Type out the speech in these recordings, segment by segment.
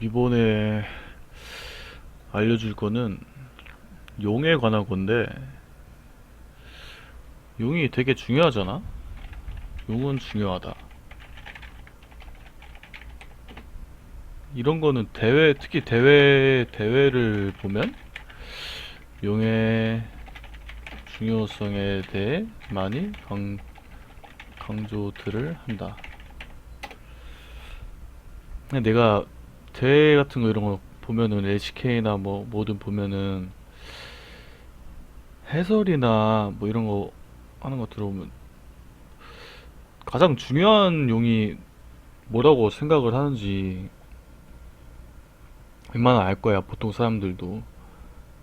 이번에 알려줄 거는 용에 관한 건데, 용이 되게 중요하잖아? 용은 중요하다. 이런 거는 특히 대회를 보면 용의 중요성에 대해 많이 강조들을 한다. 근데 내가 대회 같은 거 이런 거 보면은 LCK나 뭐 뭐든 보면은 해설이나 뭐 이런 거 하는 거 들어보면 가장 중요한 용이 뭐라고 생각을 하는지 웬만하면 알 거야, 보통 사람들도.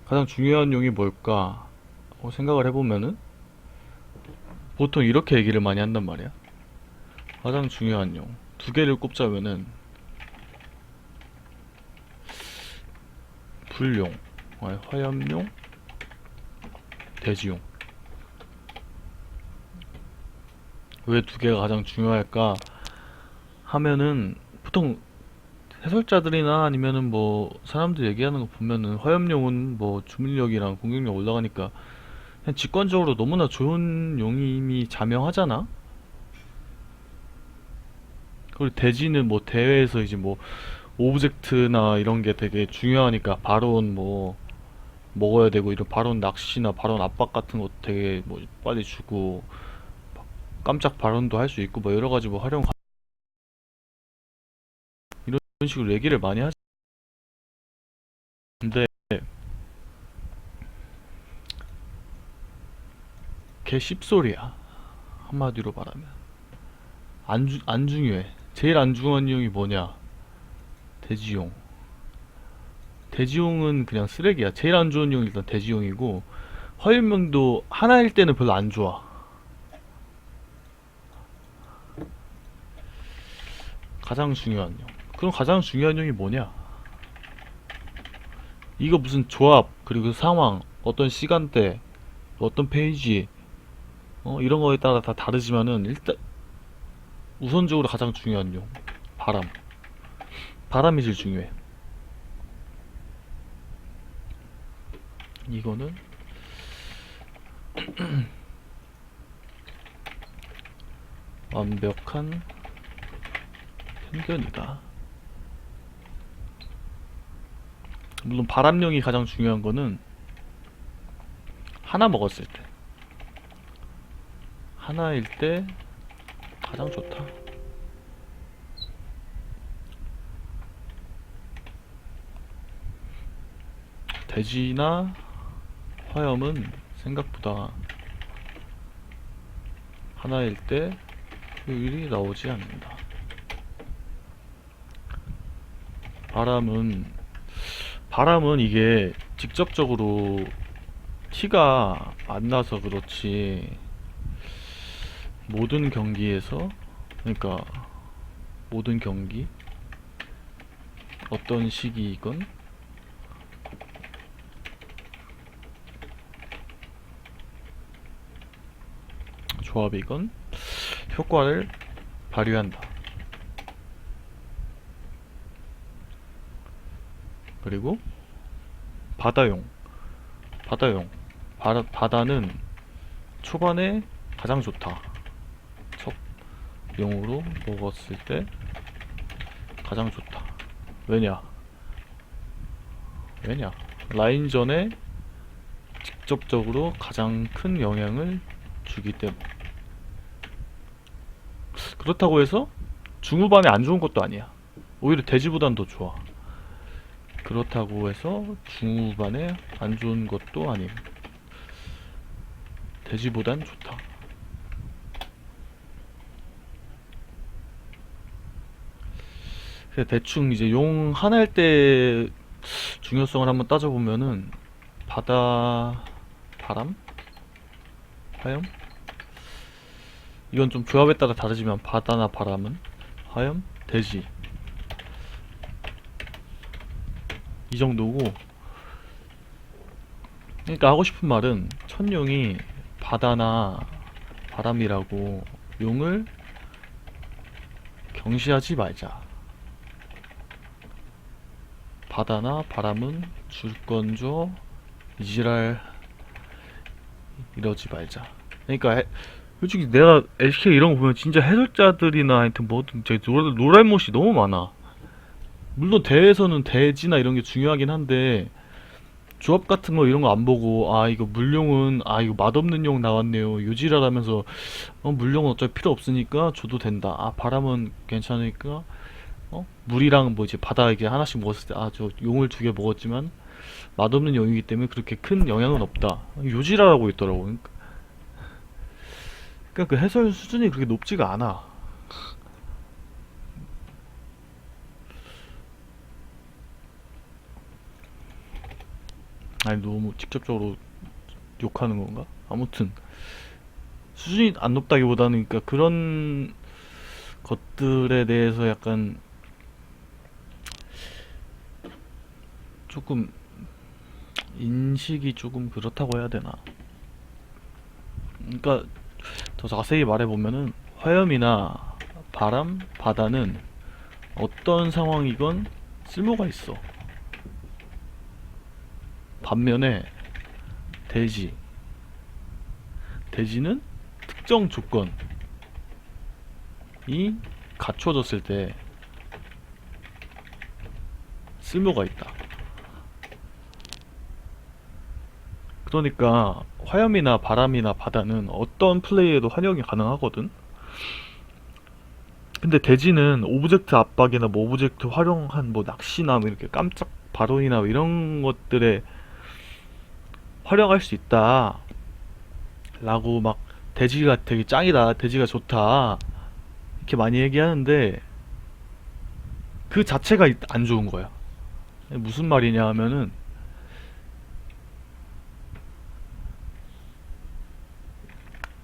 가장 중요한 용이 뭘까 하고 생각을 해보면은 보통 이렇게 얘기를 많이 한단 말이야. 가장 중요한 용. 두 개를 꼽자면은 불용, 화염용, 대지용. 왜 두 개가 가장 중요할까 하면은 보통 해설자들이나 아니면은 뭐 사람들 얘기하는 거 보면은 화염용은 뭐 주문력이랑 공격력 올라가니까 그냥 직관적으로 너무나 좋은 용이 이미 자명하잖아. 그리고 대지는 뭐 대회에서 이제 뭐 오브젝트나 이런 게 되게 중요하니까 바론 뭐 먹어야 되고 이런 바론 낚시나 바론 압박 같은 거 되게 뭐 빨리 주고 깜짝 바론도 할 수 있고 뭐 여러 가지 뭐 이런 식으로 얘기를 많이 하지. 근데 개 씹소리야. 한마디로 말하면 안 중요해. 제일 안 중요한 이용이 뭐냐? 대지용. 대지용은 그냥 쓰레기야. 제일 안 좋은 이용이 일단 대지용이고, 화염용도 하나일 때는 별로 안 좋아. 가장 중요한 용. 그럼 가장 중요한 용이 뭐냐? 이거 무슨 조합, 그리고 상황, 어떤 시간대, 어떤 페이지, 이런 거에 따라 다 다르지만은 일단 우선적으로 가장 중요한 용. 바람. 바람이 제일 중요해. 이거는 완벽한 편견이다. 물론 바람용이 가장 중요한 거는 하나 먹었을 때. 하나일 때 가장 좋다. 돼지나 화염은 생각보다 하나일 때 효율이 나오지 않는다. 바람은 이게 직접적으로 티가 안 나서 그렇지 모든 경기에서, 그러니까 모든 경기 어떤 시기이건 조합이건 효과를 발휘한다. 그리고 바다용. 바다는 초반에 가장 좋다. 첫 용으로 먹었을 때 가장 좋다. 왜냐? 라인전에 직접적으로 가장 큰 영향을 주기 때문에. 그렇다고 해서 중후반에 안 좋은 것도 아니야. 오히려 대지보단 더 좋아. 그렇다고 해서 중후반에 안 좋은 것도 아님. 대지보단 좋다. 그래서 대충 이제 용 하나일 때 중요성을 한번 따져보면은 바다, 바람, 화염? 이건 좀 조합에 따라 다르지만 바다나 바람은 화염, 대지 이 정도고. 그러니까 하고 싶은 말은 천용이 바다나 바람이라고 용을 경시하지 말자. 바다나 바람은 줄 건 줘. 이지랄 이러지 말자. 그러니까 솔직히 내가 LCK 이런 거 보면 진짜 해설자들이나 하여튼 뭐든 저기 노랄못이 너무 많아. 물론 대회에서는 대지나 이런 게 중요하긴 한데 조합 같은 거 이런 거 안 보고 아 이거 물용은 아 이거 맛없는 용 나왔네요 요지랄하면서 물용은 어차피 필요 없으니까 줘도 된다. 아 바람은 괜찮으니까 물이랑 뭐 이제 바다 이게 하나씩 먹었을 때 아 저 용을 2개 먹었지만 맛없는 용이기 때문에 그렇게 큰 영향은 없다. 요지랄하고 있더라고. 그러니까 그 해설 수준이 그렇게 높지가 않아. 아니 너무 직접적으로 욕하는 건가? 아무튼 수준이 안 높다기보다는 그러니까 그런 것들에 대해서 약간 조금 인식이 조금 그렇다고 해야 되나? 그러니까 더 자세히 말해보면은 화염이나 바람, 바다는 어떤 상황이건 쓸모가 있어. 반면에 대지, 대지는 특정 조건이 갖춰졌을 때 쓸모가 있다. 그러니까 화염이나 바람이나 바다는 어떤 플레이에도 활용이 가능하거든. 근데 대지는 오브젝트 압박이나 뭐 오브젝트 활용한 뭐 낚시나 뭐 이렇게 깜짝 발언이나 뭐 이런 것들에 활용할 수 있다 라고 막 대지가 되게 짱이다 대지가 좋다 이렇게 많이 얘기하는데 그 자체가 안 좋은 거야. 무슨 말이냐 하면은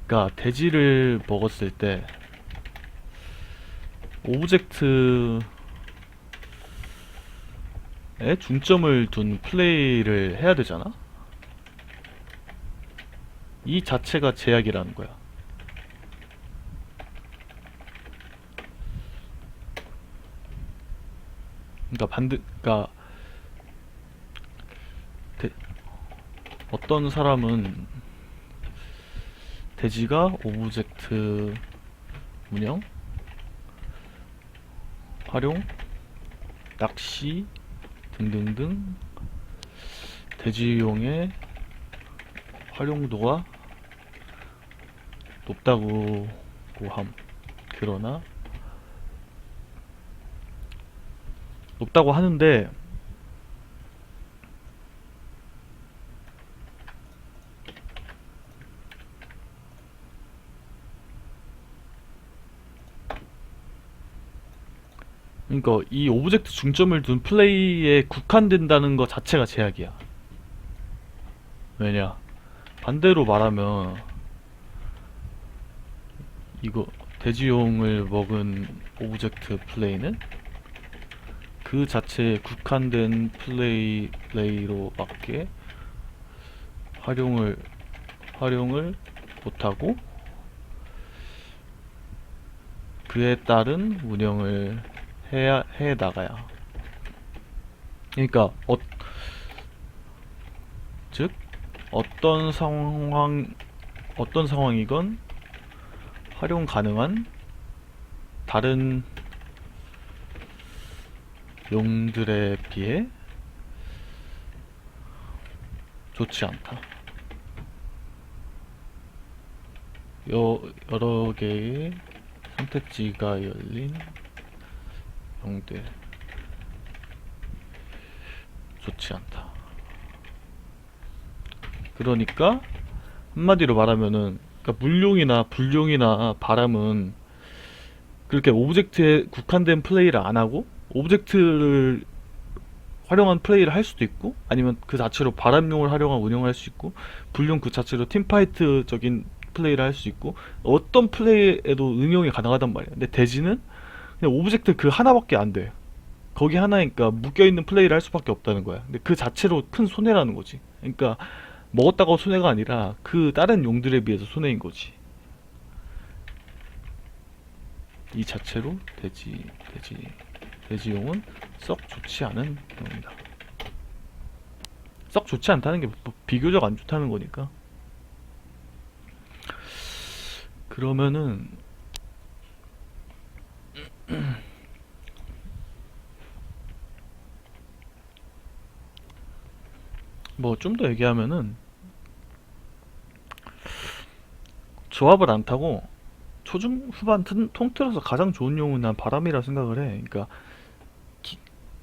그러니까 대지를 먹었을 때 오브젝트에 중점을 둔 플레이를 해야 되잖아. 이 자체가 제약이라는 거야. 그러니까 대- 어떤 사람은 대지가 오브젝트 운영, 활용, 낚시 등등등 대지용의 활용도가 높다고 함. 그러나 높다고 하는데 그러니까 이 오브젝트 중점을 둔 플레이에 국한된다는 것 자체가 제약이야. 왜냐? 반대로 말하면 이거 대지용을 먹은 오브젝트 플레이는 그 자체에 국한된 플레이로밖에 활용을 못하고 그에 따른 운영을 해 나가야. 그러니까 즉 어떤 상황이건 활용 가능한 다른 용들에 비해 좋지 않다. 여러 개의 선택지가 열린 용들 좋지 않다. 그러니까 한마디로 말하면은 그러니까 물용이나 불용이나 바람은 그렇게 오브젝트에 국한된 플레이를 안 하고 오브젝트를 활용한 플레이를 할 수도 있고 아니면 그 자체로 바람용을 활용한 운영을 할 수 있고 불용 그 자체로 팀파이트적인 플레이를 할 수 있고 어떤 플레이에도 응용이 가능하단 말이야. 근데 대지는 그냥 오브젝트 그 하나밖에 안 돼. 거기 하나니까 묶여있는 플레이를 할 수밖에 없다는 거야. 근데 그 자체로 큰 손해라는 거지. 그러니까 먹었다고 손해가 아니라 그 다른 용들에 비해서 손해인 거지. 이 자체로 돼지용은 썩 좋지 않은 용이다. 썩 좋지 않다는 게 뭐 비교적 안 좋다는 거니까. 그러면은 뭐 좀 더 얘기하면은 조합을 안 타고 초중 후반 통틀어서 가장 좋은 용은 난 바람이라 생각을 해. 그러니까 기-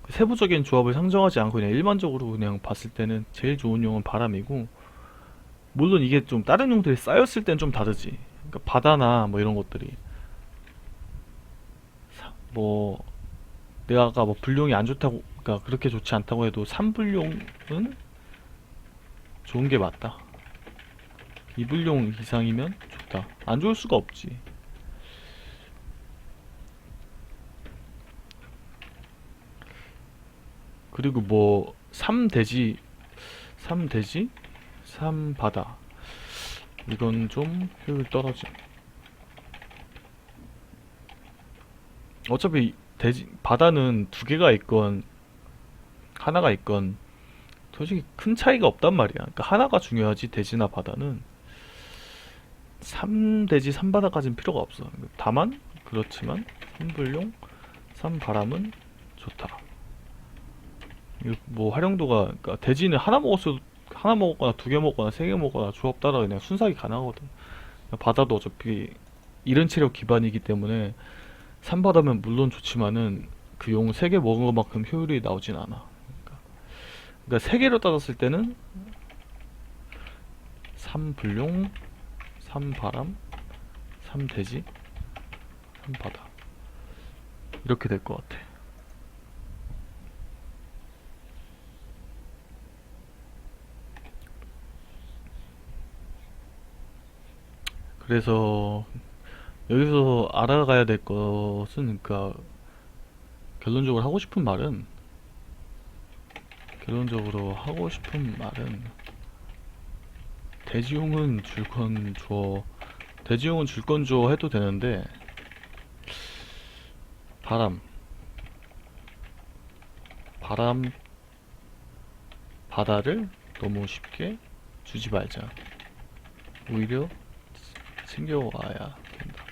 세부적인 조합을 상정하지 않고 그냥 일반적으로 그냥 봤을 때는 제일 좋은 용은 바람이고, 물론 이게 좀 다른 용들이 쌓였을 땐 좀 다르지. 그러니까 바다나 뭐 이런 것들이 뭐 내가 아까 뭐 불용이 안 좋다고, 그러니까 그렇게 좋지 않다고 해도 3불용은 좋은 게 맞다. 2불용 이상이면 좋다. 안 좋을 수가 없지. 그리고 뭐 3대지, 3대지, 3바다, 이건 좀 효율 떨어짐. 어차피 대지 바다는 두 개가 있건 하나가 있건 솔직히 큰 차이가 없단 말이야. 그러니까 하나가 중요하지, 대지나 바다는. 3대지 3바다까지는 필요가 없어. 다만 그렇지만 3불용 3바람은 좋다. 이거 뭐 활용도가, 그러니까 대지는 하나 먹었어도, 하나 먹거나 두 개 먹거나 세 개 먹거나 조합 따라 그냥 순삭이 가능하거든. 바다도 어차피 이른 체력 기반이기 때문에 3바다면 물론 좋지만은 그 용 3개 먹은 것만큼 효율이 나오진 않아. 그러니까 3개로 따졌을 때는 3불용, 3바람, 3대지, 3바다, 이렇게 될 것 같아. 그래서 여기서 알아가야 될 것은, 그러니까 결론적으로 하고 싶은 말은, 결론적으로 하고 싶은 말은 대지용은 줄 건 줘. 대지용은 줄 건 줘 해도 되는데, 바람, 바람, 바다를 너무 쉽게 주지 말자. 오히려 챙겨와야 된다.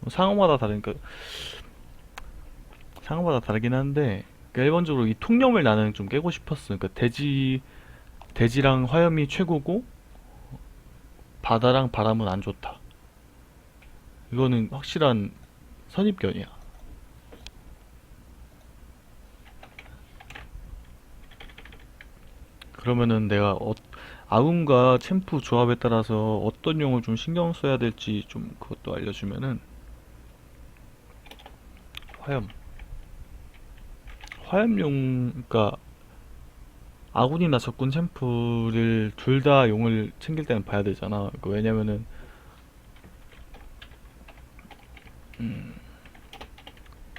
뭐 상황마다 다르니까, 상황마다 다르긴 한데, 그러니까 일반적으로 이 통념을 나는 좀 깨고 싶었어. 그러니까 대지랑 화염이 최고고 바다랑 바람은 안 좋다. 이거는 확실한 선입견이야. 그러면은 내가 아군과 챔프 조합에 따라서 어떤 용을 좀 신경 써야 될지 좀 그것도 알려주면은, 화염. 화염용, 그러니까 아군이나 적군 챔프를 둘 다 용을 챙길 때는 봐야 되잖아. 그러니까 왜냐면은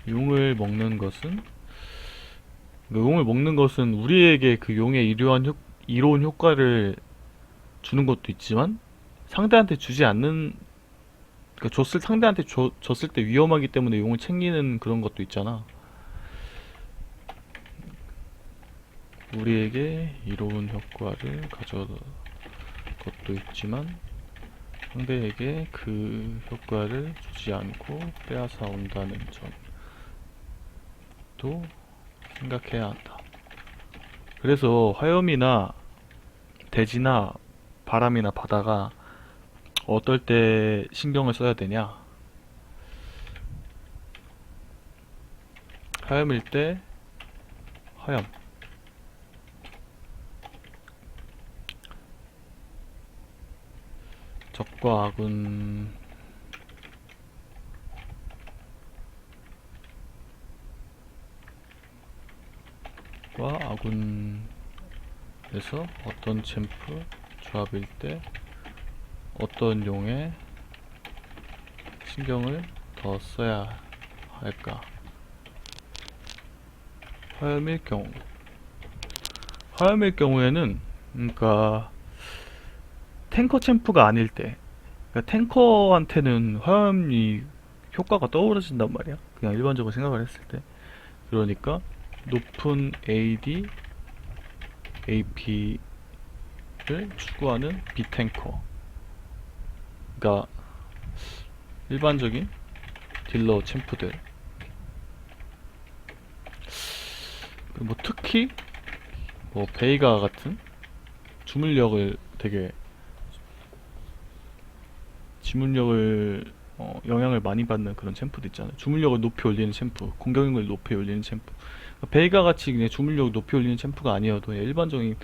용을 먹는 것은, 그러니까 용을 먹는 것은 우리에게 그 용의 이로운 효과를 주는 것도 있지만, 상대한테 주지 않는, 그러니까 상대한테 줬을 때 위험하기 때문에 용을 챙기는 그런 것도 있잖아. 우리에게 이로운 효과를 가져올 것도 있지만 상대에게 그 효과를 주지 않고 빼앗아 온다는 점도 생각해야 한다. 그래서 화염이나 대지나 바람이나 바다가 어떨 때 신경을 써야 되냐? 화염일 때 화염, 적과 아군과 아군에서 어떤 챔프 조합일 때 어떤 용에 신경을 더 써야 할까? 화염일 경우, 화염일 경우에는, 그러니까 탱커 챔프가 아닐 때, 그러니까 탱커한테는 화염이 효과가 떠오르진단 말이야. 그냥 일반적으로 생각을 했을 때. 그러니까 높은 AD, AP를 추구하는 비탱커. 그러니까 일반적인 딜러 챔프들. 뭐 특히 뭐 베이가 같은 주물력을 되게 지문력을 영향을 많이 받는 그런 챔프도 있잖아요. 주물력을 높이 올리는 챔프, 공격력을 높이 올리는 챔프. 그러니까 베이가 같이 그냥 주물력을 높이 올리는 챔프가 아니어도 일반적인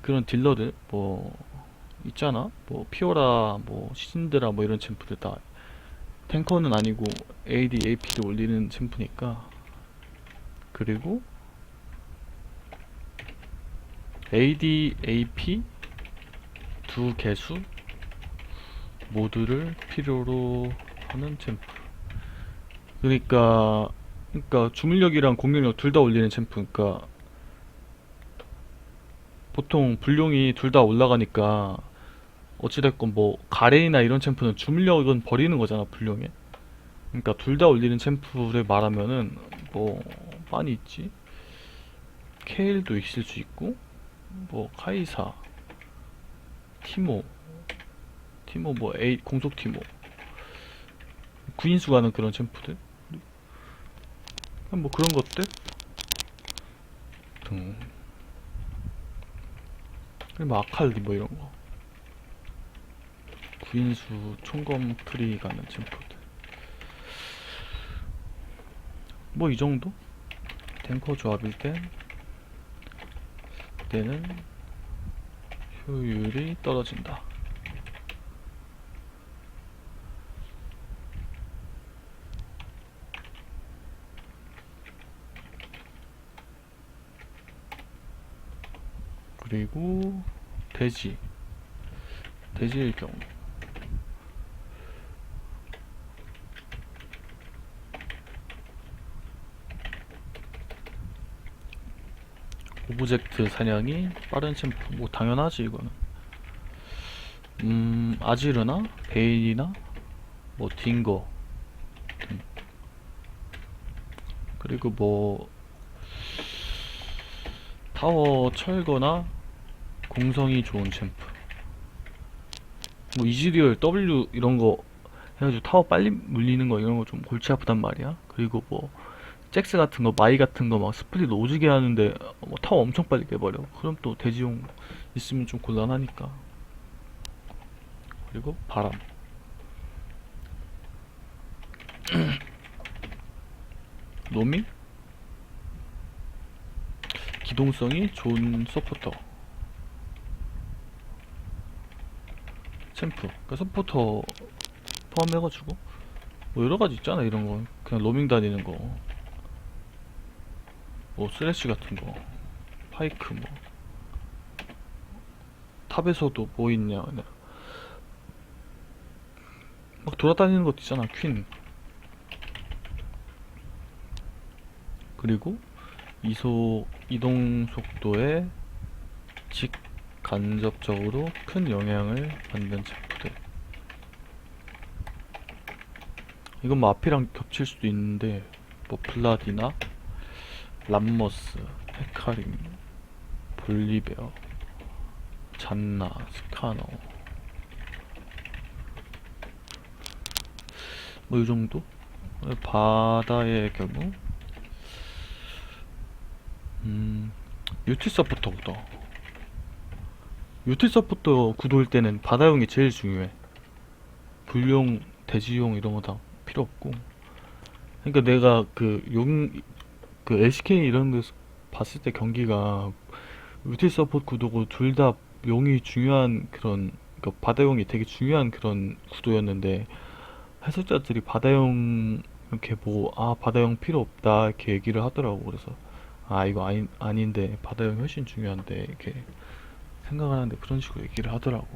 그런 딜러들 뭐 있잖아. 뭐 피오라, 뭐 시신드라 뭐 이런 챔프들 다 탱커는 아니고 AD, AP를 올리는 챔프니까. 그리고 AD, AP 두 개수 모두를 필요로 하는 챔프. 그러니까 주물력이랑 공격력 둘 다 올리는 챔프. 그러니까 보통 불용이 둘 다 올라가니까 어찌됐건 뭐 가렌이나 이런 챔프는 주물력은 버리는 거잖아, 불용에. 그러니까 둘 다 올리는 챔프를 말하면은 뭐 많이 있지. 케일도 있을 수 있고, 뭐 카이사, 티모, 뭐 A 공속 티모, 구인수 가는 그런 챔프들. 뭐 그런 것들 등. 그리고 뭐 아칼리 뭐 이런 거. 구인수 총검 트리 가는 챔프들. 뭐 이 정도? 탱커 조합일 때는 효율이 떨어진다. 그리고 돼지일 경우 오브젝트 사냥이 빠른 챔프. 뭐 당연하지 이거는. 아지르나 베인이나 뭐 딩거 등. 그리고 뭐 타워 철거나 공성이 좋은 챔프. 뭐 이즈리얼 W 이런 거 해가지고 타워 빨리 물리는 거 이런 거 좀 골치 아프단 말이야. 그리고 뭐 잭스 같은 거, 마이 같은 거 막 스플릿 오지게 하는데 뭐 타워 엄청 빨리 깨버려. 그럼 또 대지용 있으면 좀 곤란하니까. 그리고 바람. 로밍? 기동성이 좋은 서포터 챔프. 그러니까 서포터 포함해가지고 뭐 여러가지 있잖아. 이런 거 그냥 로밍 다니는 거, 뭐 쓰레쉬 같은 거, 파이크 뭐 탑에서도 뭐 있냐 그냥 막 돌아다니는 것도 있잖아. 퀸. 그리고 이동 속도에 직간접적으로 큰 영향을 받는 챔프들. 이건 뭐 앞이랑 겹칠 수도 있는데 뭐 블라디나, 람머스, 헤카림, 볼리베어, 잔나, 스카너 뭐 이 정도? 바다의 경우 유티 서포터보다 유티 서포터 구도일 때는 바다용이 제일 중요해. 불용, 대지용 이런 거 다 필요 없고. 그러니까 내가 그 LCK 이런 데서 봤을 때 경기가 유티 서포트 구도고 둘 다 용이 중요한 그런, 그러니까 바다용이 되게 중요한 그런 구도였는데 해설자들이 바다용 이렇게 보고 바다용 필요 없다 이렇게 얘기를 하더라고. 그래서 이거 아닌데 바다용 훨씬 중요한데 이렇게 생각을 하는데 그런 식으로 얘기를 하더라고.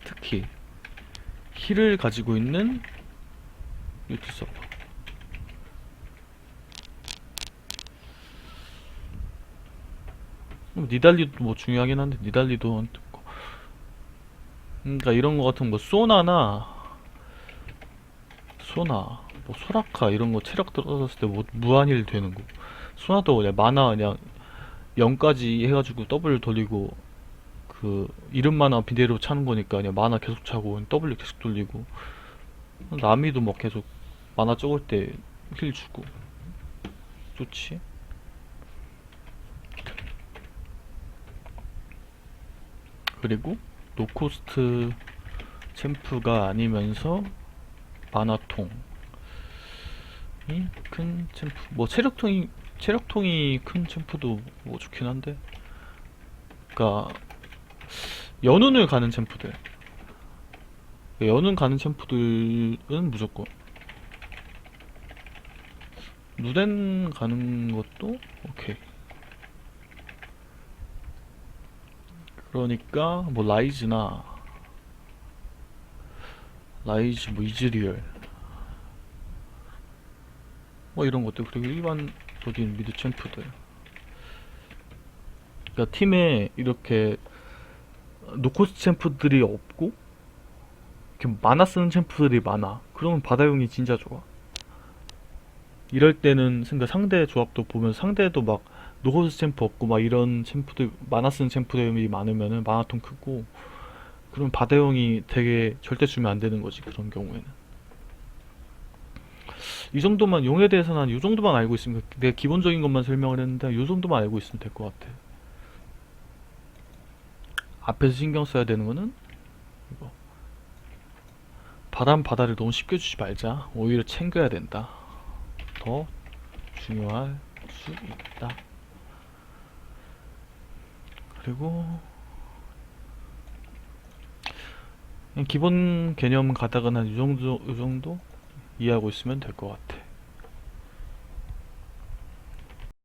특히 힐을 가지고 있는 유티 서버. 니달리도 뭐 중요하긴 한데 니달리도 그러니까 이런 거 같은 뭐 소나 뭐 소라카 이런 거 체력 떨어졌을 때 뭐 무한힐 되는 거 소나도 그냥 만화 그냥 0까지 해가지고 W 돌리고 그 이름 만화 비대로 차는 거니까 그냥 만화 계속 차고 W 계속 돌리고 나미도 뭐 계속 만화 적을 때 힐 주고 좋지. 그리고 노코스트 챔프가 아니면서 만화통이 큰 챔프 뭐 체력통이 큰 챔프도 뭐 좋긴 한데 그니까 연운을 가는 챔프들 연운 가는 챔프들은 무조건 누덴 가는 것도 오케이. 그러니까 뭐 라이즈 뭐 이즈리얼 뭐 이런 것들 그리고 일반적인 미드 챔프들 그러니까 팀에 이렇게 노코스 챔프들이 없고 이렇게 만화 쓰는 챔프들이 많아. 그러면 바다용이 진짜 좋아. 이럴 때는 그러니까 상대 조합도 보면 상대도 막 노코스 챔프 없고 막 이런 챔프들 만화 쓰는 챔프들이 많으면은 만화통 크고 그럼 바다용이 되게 절대 주면 안 되는 거지 그런 경우에는. 이 정도만 용에 대해서는 한 이 정도만 알고 있으면 내가 기본적인 것만 설명을 했는데 이 정도만 알고 있으면 될 것 같아. 앞에서 신경 써야 되는 거는 이거 바다를 너무 쉽게 주지 말자. 오히려 챙겨야 된다. 더 중요할 수 있다. 그리고 그냥 기본 개념 가다가 한 이 정도 이해하고 있으면 될 것 같아.